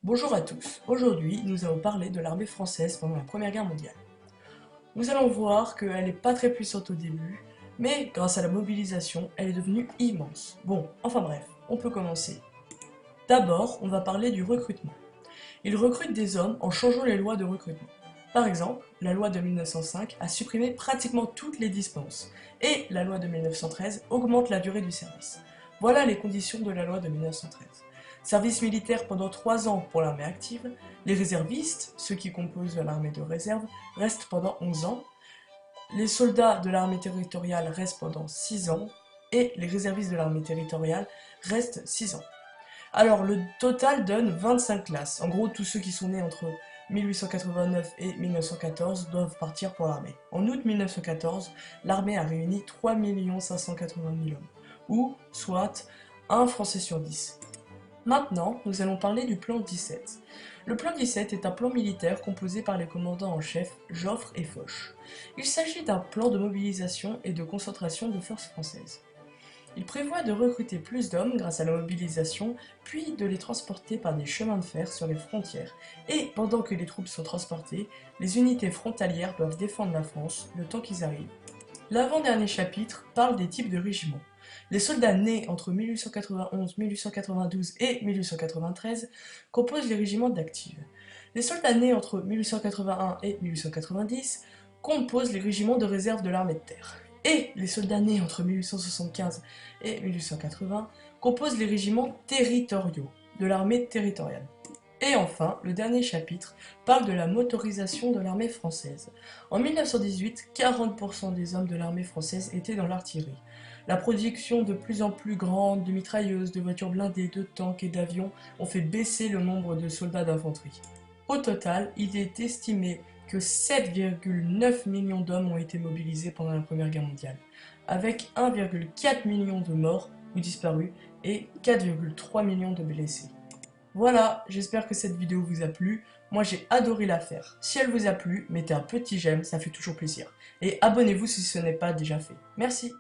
Bonjour à tous, aujourd'hui nous allons parler de l'armée française pendant la Première Guerre mondiale. Nous allons voir qu'elle n'est pas très puissante au début, mais grâce à la mobilisation, elle est devenue immense. Bon, enfin bref, on peut commencer. D'abord, on va parler du recrutement. Ils recrutent des hommes en changeant les lois de recrutement. Par exemple, la loi de 1905 a supprimé pratiquement toutes les dispenses, et la loi de 1913 augmente la durée du service. Voilà les conditions de la loi de 1913. Service militaire pendant 3 ans pour l'armée active, les réservistes, ceux qui composent l'armée de réserve, restent pendant 11 ans, les soldats de l'armée territoriale restent pendant 6 ans, et les réservistes de l'armée territoriale restent 6 ans. Alors, le total donne 25 classes. En gros, tous ceux qui sont nés entre 1889 et 1914 doivent partir pour l'armée. En août 1914, l'armée a réuni 3 580 000 hommes, ou soit un Français sur 10. Maintenant, nous allons parler du plan 17. Le plan 17 est un plan militaire composé par les commandants en chef Joffre et Foch. Il s'agit d'un plan de mobilisation et de concentration de forces françaises. Il prévoit de recruter plus d'hommes grâce à la mobilisation, puis de les transporter par des chemins de fer sur les frontières. Et pendant que les troupes sont transportées, les unités frontalières doivent défendre la France le temps qu'ils arrivent. L'avant-dernier chapitre parle des types de régiments. Les soldats nés entre 1891, 1892 et 1893 composent les régiments d'active. Les soldats nés entre 1881 et 1890 composent les régiments de réserve de l'armée de terre. Et les soldats nés entre 1875 et 1880 composent les régiments territoriaux de l'armée territoriale. Et enfin, le dernier chapitre parle de la motorisation de l'armée française. En 1918, 40% des hommes de l'armée française étaient dans l'artillerie. La production de plus en plus grande de mitrailleuses, de voitures blindées, de tanks et d'avions ont fait baisser le nombre de soldats d'infanterie. Au total, il est estimé que 7,9 millions d'hommes ont été mobilisés pendant la Première Guerre mondiale, avec 1,4 million de morts ou disparus et 4,3 millions de blessés. Voilà, j'espère que cette vidéo vous a plu. Moi j'ai adoré la faire. Si elle vous a plu, mettez un petit j'aime, ça fait toujours plaisir. Et abonnez-vous si ce n'est pas déjà fait. Merci.